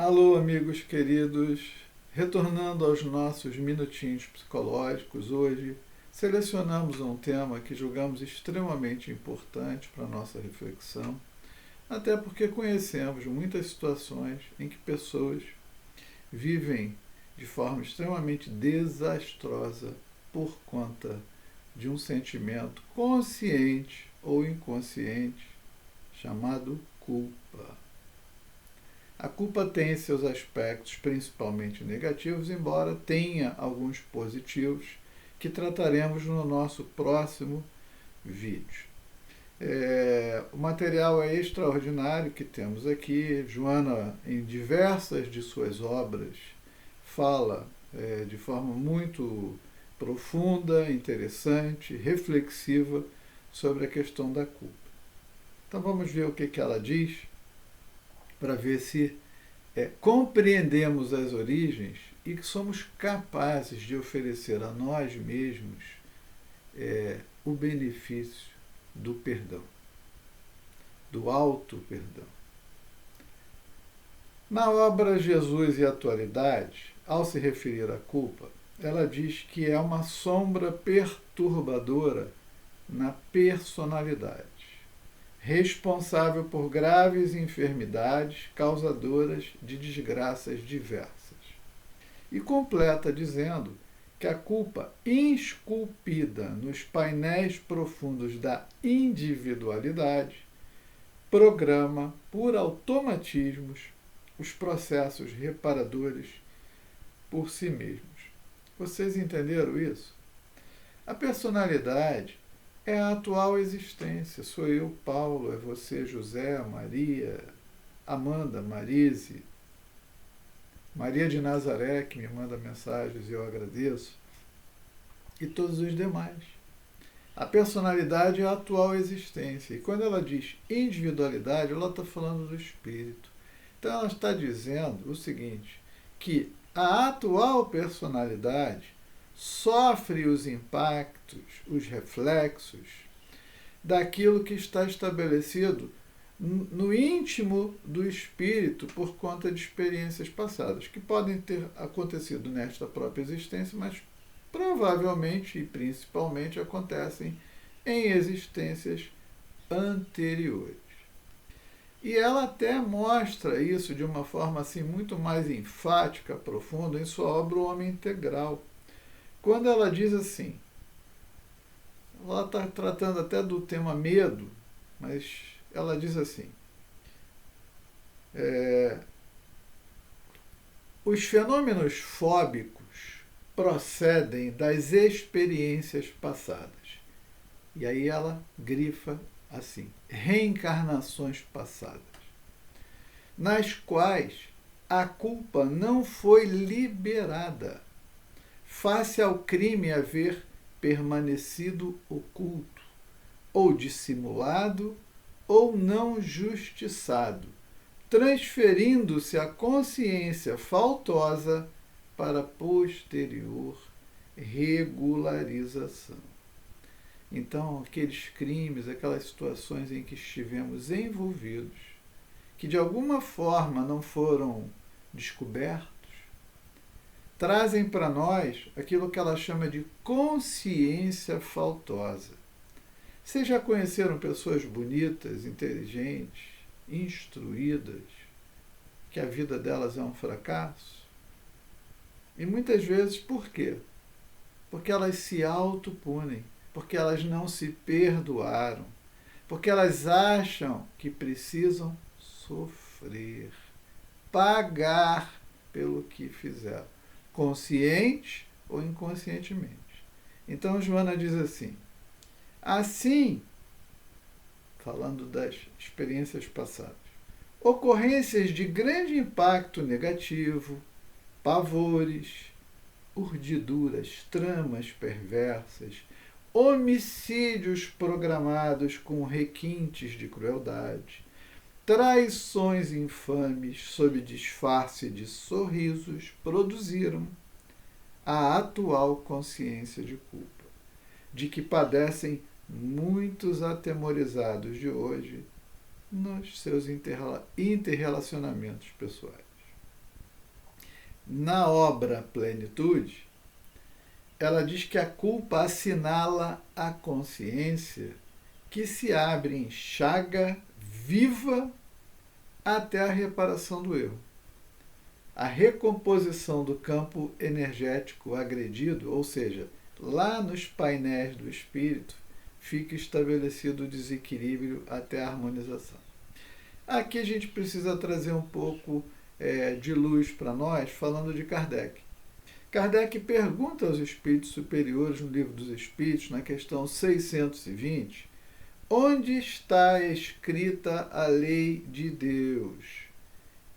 Alô, amigos queridos, retornando aos nossos minutinhos psicológicos, hoje selecionamos um tema que julgamos extremamente importante para a nossa reflexão, até porque conhecemos muitas situações em que pessoas vivem de forma extremamente desastrosa por conta de um sentimento consciente ou inconsciente chamado culpa. A culpa tem seus aspectos principalmente negativos, embora tenha alguns positivos que trataremos no nosso próximo vídeo. O material é extraordinário que temos aqui. Joana, em diversas de suas obras, fala de forma muito profunda, interessante, reflexiva sobre a questão da culpa. Então vamos ver o que ela diz, para ver se compreendemos as origens e que somos capazes de oferecer a nós mesmos o benefício do perdão, do auto-perdão. Na obra Jesus e a Atualidade, ao se referir à culpa, ela diz que é uma sombra perturbadora na personalidade, responsável por graves enfermidades causadoras de desgraças diversas. E completa dizendo que a culpa esculpida nos painéis profundos da individualidade programa, por automatismos, os processos reparadores por si mesmos. Vocês entenderam isso? A personalidade é a atual existência. Sou eu, Paulo, é você, José, Maria, Amanda, Marise, Maria de Nazaré, que me manda mensagens e eu agradeço, e todos os demais. A personalidade é a atual existência. E quando ela diz individualidade, ela está falando do espírito. Então ela está dizendo o seguinte, que a atual personalidade sofre os impactos, os reflexos daquilo que está estabelecido no íntimo do espírito por conta de experiências passadas, que podem ter acontecido nesta própria existência, mas provavelmente e principalmente acontecem em existências anteriores. E ela até mostra isso de uma forma assim muito mais enfática, profunda, em sua obra O Homem Integral. Quando ela diz assim, ela está tratando até do tema medo, mas ela diz assim, os fenômenos fóbicos procedem das experiências passadas. E aí ela grifa assim, reencarnações passadas, nas quais a culpa não foi liberada, face ao crime haver permanecido oculto, ou dissimulado, ou não justiçado, transferindo-se a consciência faltosa para posterior regularização. Então, aqueles crimes, aquelas situações em que estivemos envolvidos, que de alguma forma não foram descobertos, trazem para nós aquilo que ela chama de consciência faltosa. Vocês já conheceram pessoas bonitas, inteligentes, instruídas, que a vida delas é um fracasso? E muitas vezes por quê? Porque elas se autopunem, porque elas não se perdoaram, porque elas acham que precisam sofrer, pagar pelo que fizeram, consciente ou inconscientemente. Então Joana diz assim, falando das experiências passadas, ocorrências de grande impacto negativo, pavores, urdiduras, tramas perversas, homicídios programados com requintes de crueldade, traições infames sob disfarce de sorrisos produziram a atual consciência de culpa, de que padecem muitos atemorizados de hoje nos seus interrelacionamentos pessoais. na obra Plenitude, ela diz que a culpa assinala a consciência que se abre em chaga viva até a reparação do erro. A recomposição do campo energético agredido, ou seja, lá nos painéis do espírito, fica estabelecido o desequilíbrio até a harmonização. Aqui a gente precisa trazer um pouco de luz para nós, falando de Kardec. Kardec pergunta aos espíritos superiores no Livro dos Espíritos, na questão 620, onde está escrita a lei de Deus?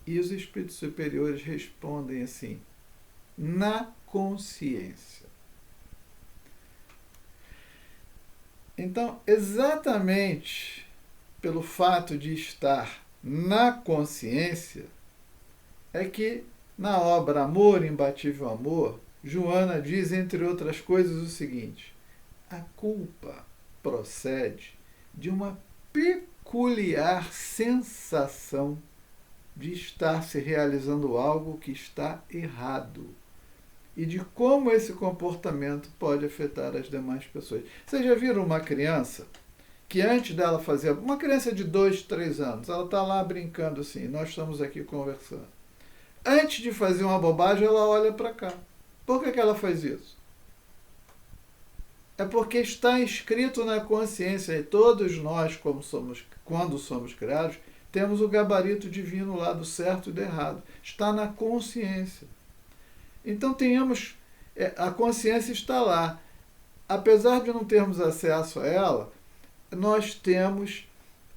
E os espíritos superiores respondem assim: na consciência. Então, exatamente pelo fato de estar na consciência, é que na obra Amor, Imbatível Amor, Joana diz, entre outras coisas, o seguinte: a culpa procede de uma peculiar sensação de estar se realizando algo que está errado e de como esse comportamento pode afetar as demais pessoas. Vocês já viram uma criança que antes dela fazer... Uma criança de 2, 3 anos, ela está lá brincando assim, nós estamos aqui conversando. Antes de fazer uma bobagem, ela olha para cá. Por que ela faz isso? É porque está inscrito na consciência, e todos nós, quando somos criados, temos o gabarito divino lá do certo e do errado. Está na consciência. Então a consciência está lá. Apesar de não termos acesso a ela, nós temos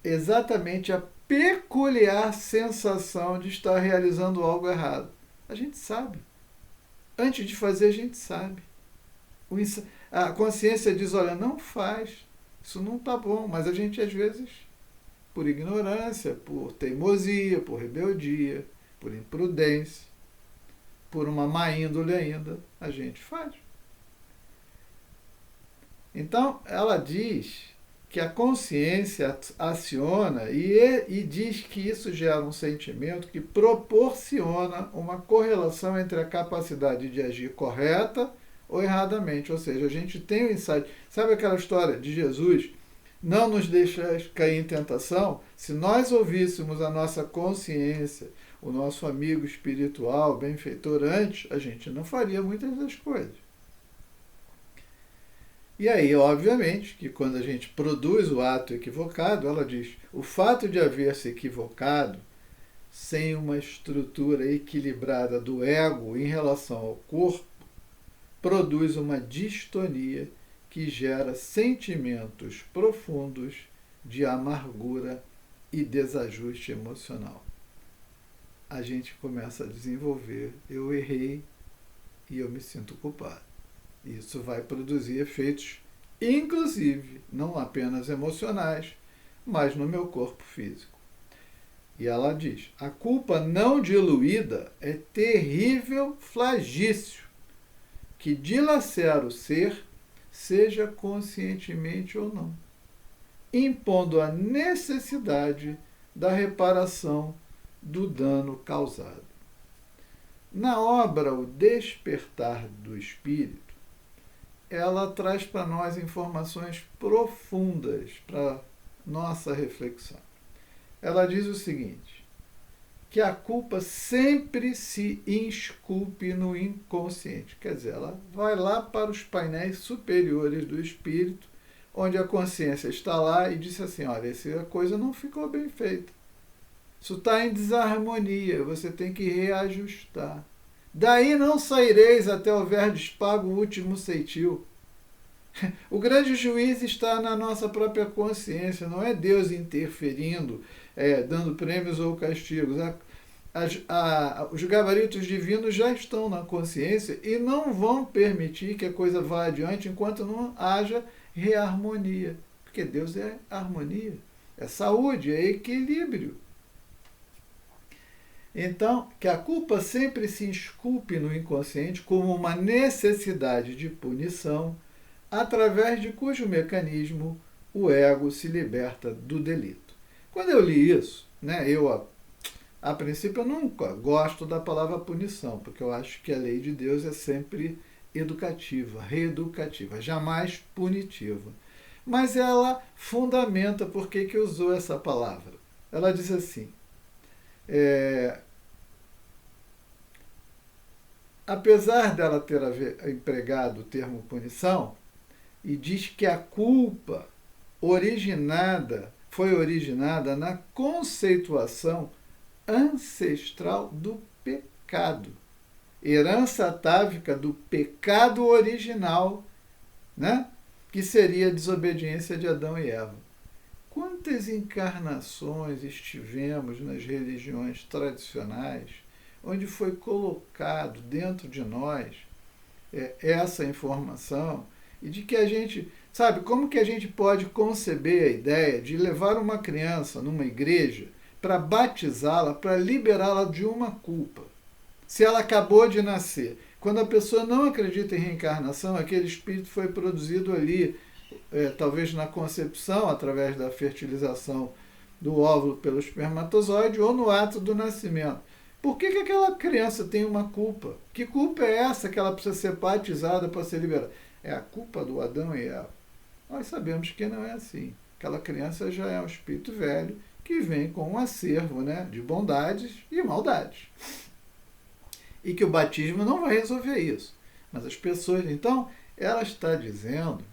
exatamente a peculiar sensação de estar realizando algo errado. A gente sabe. Antes de fazer, a gente sabe. A consciência diz, olha, não faz. Isso não está bom. Mas a gente, às vezes, por ignorância, por teimosia, por rebeldia, por imprudência, por uma má índole ainda, a gente faz. Então, ela diz que a consciência aciona e diz que isso gera um sentimento que proporciona uma correlação entre a capacidade de agir correta ou erradamente. Ou seja, a gente tem o insight. Sabe aquela história de Jesus? Não nos deixais cair em tentação? Se nós ouvíssemos a nossa consciência, o nosso amigo espiritual, benfeitor antes, a gente não faria muitas das coisas. E aí, obviamente, que quando a gente produz o ato equivocado, ela diz, o fato de haver se equivocado, sem uma estrutura equilibrada do ego em relação ao corpo, produz uma distonia que gera sentimentos profundos de amargura e desajuste emocional. A gente começa a desenvolver, eu errei e eu me sinto culpado. Isso vai produzir efeitos, inclusive, não apenas emocionais, mas no meu corpo físico. E ela diz, a culpa não diluída é terrível flagício, que dilacera o ser, seja conscientemente ou não, impondo a necessidade da reparação do dano causado. Na obra O Despertar do Espírito, ela traz para nós informações profundas para nossa reflexão. Ela diz o seguinte, que a culpa sempre se esculpe no inconsciente. Quer dizer, ela vai lá para os painéis superiores do espírito, onde a consciência está lá e disse assim, olha, essa coisa não ficou bem feita. Isso está em desarmonia, você tem que reajustar. Daí não saireis até houverdes pago o último ceitil. O grande juiz está na nossa própria consciência, não é Deus interferindo, dando prêmios ou castigos. Os gabaritos divinos já estão na consciência e não vão permitir que a coisa vá adiante enquanto não haja reharmonia. Porque Deus é harmonia, é saúde, é equilíbrio. Então, que a culpa sempre se esculpe no inconsciente como uma necessidade de punição, através de cujo mecanismo o ego se liberta do delito. Quando eu li isso, eu A princípio, eu nunca gosto da palavra punição, porque eu acho que a lei de Deus é sempre educativa, reeducativa, jamais punitiva. Mas ela fundamenta por que usou essa palavra. Ela diz assim, apesar dela ter empregado o termo punição, e diz que a culpa foi originada na conceituação ancestral do pecado, herança atávica do pecado original, né? Que seria a desobediência de Adão e Eva. Quantas encarnações estivemos nas religiões tradicionais onde foi colocado dentro de nós essa informação e de que a gente, sabe, como que a gente pode conceber a ideia de levar uma criança numa igreja para batizá-la, para liberá-la de uma culpa? Se ela acabou de nascer, quando a pessoa não acredita em reencarnação, aquele espírito foi produzido ali, talvez na concepção, através da fertilização do óvulo pelo espermatozoide ou no ato do nascimento. Por que aquela criança tem uma culpa? Que culpa é essa que ela precisa ser batizada para ser liberada? É a culpa do Adão e Eva. Nós sabemos que não é assim. Aquela criança já é um espírito velho que vem com um acervo, né, de bondades e maldades. E que o batismo não vai resolver isso. Mas as pessoas, então, ela está dizendo,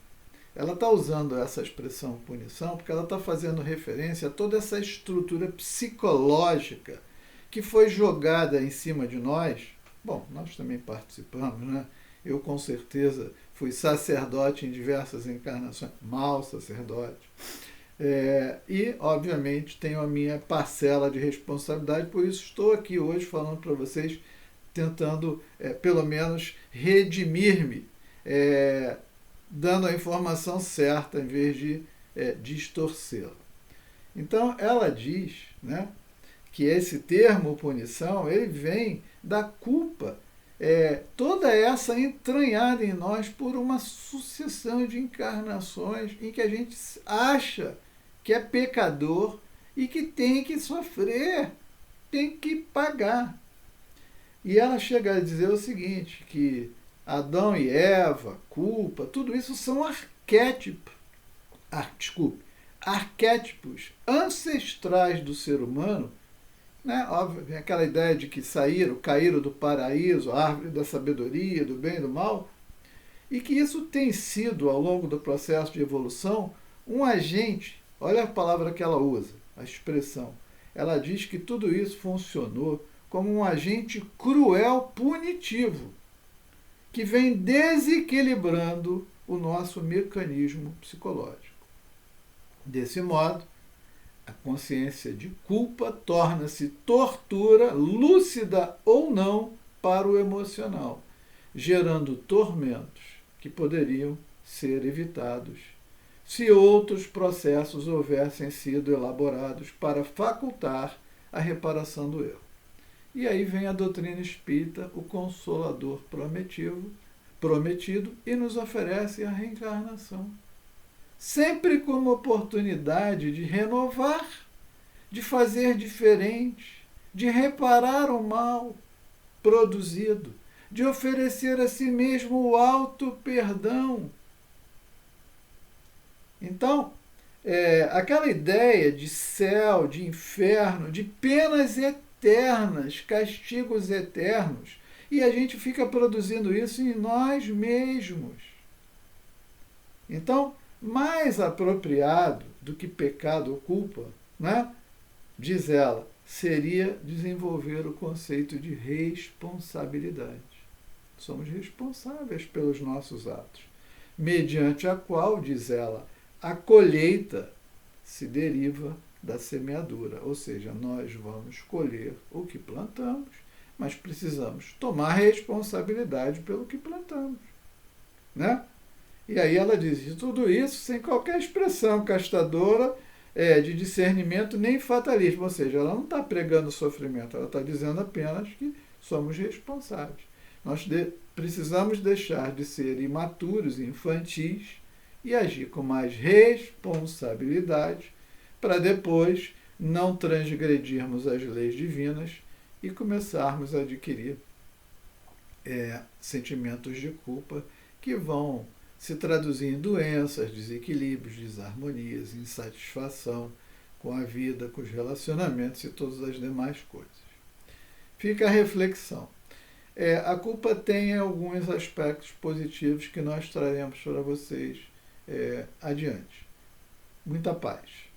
ela está usando essa expressão punição porque ela está fazendo referência a toda essa estrutura psicológica que foi jogada em cima de nós. Bom, nós também participamos, né? Eu, com certeza, fui sacerdote em diversas encarnações, mau sacerdote. E, obviamente, tenho a minha parcela de responsabilidade, por isso estou aqui hoje falando para vocês, tentando, pelo menos, redimir-me, dando a informação certa em vez de distorcê-la. Então, ela diz, né, que esse termo punição, ele vem da culpa, toda essa entranhada em nós por uma sucessão de encarnações em que a gente acha que é pecador e que tem que sofrer, tem que pagar. E ela chega a dizer o seguinte, que Adão e Eva, culpa, tudo isso são arquétipos ancestrais do ser humano, né? Óbvio, aquela ideia de que caíram do paraíso, a árvore da sabedoria, do bem e do mal, e que isso tem sido, ao longo do processo de evolução, um agente. Olha a palavra que ela usa, a expressão. Ela diz que tudo isso funcionou como um agente cruel punitivo, que vem desequilibrando o nosso mecanismo psicológico. Desse modo, a consciência de culpa torna-se tortura, lúcida ou não, para o emocional, gerando tormentos que poderiam ser evitados se outros processos houvessem sido elaborados para facultar a reparação do erro. E aí vem a doutrina espírita, o Consolador prometido, e nos oferece a reencarnação. Sempre como oportunidade de renovar, de fazer diferente, de reparar o mal produzido, de oferecer a si mesmo o auto-perdão. Então, aquela ideia de céu, de inferno, de penas eternas, castigos eternos, e a gente fica produzindo isso em nós mesmos. Então, mais apropriado do que pecado ou culpa, né, diz ela, seria desenvolver o conceito de responsabilidade. Somos responsáveis pelos nossos atos, mediante a qual, diz ela, a colheita se deriva da semeadura, ou seja, nós vamos colher o que plantamos, mas precisamos tomar responsabilidade pelo que plantamos, né? E aí ela diz, tudo isso sem qualquer expressão castadora de discernimento nem fatalismo, ou seja, ela não está pregando sofrimento, ela está dizendo apenas que somos responsáveis. Nós precisamos deixar de ser imaturos e infantis e agir com mais responsabilidade para depois não transgredirmos as leis divinas e começarmos a adquirir sentimentos de culpa que vão se traduzir em doenças, desequilíbrios, desarmonias, insatisfação com a vida, com os relacionamentos e todas as demais coisas. Fica a reflexão. A culpa tem alguns aspectos positivos que nós traremos para vocês adiante. Muita paz.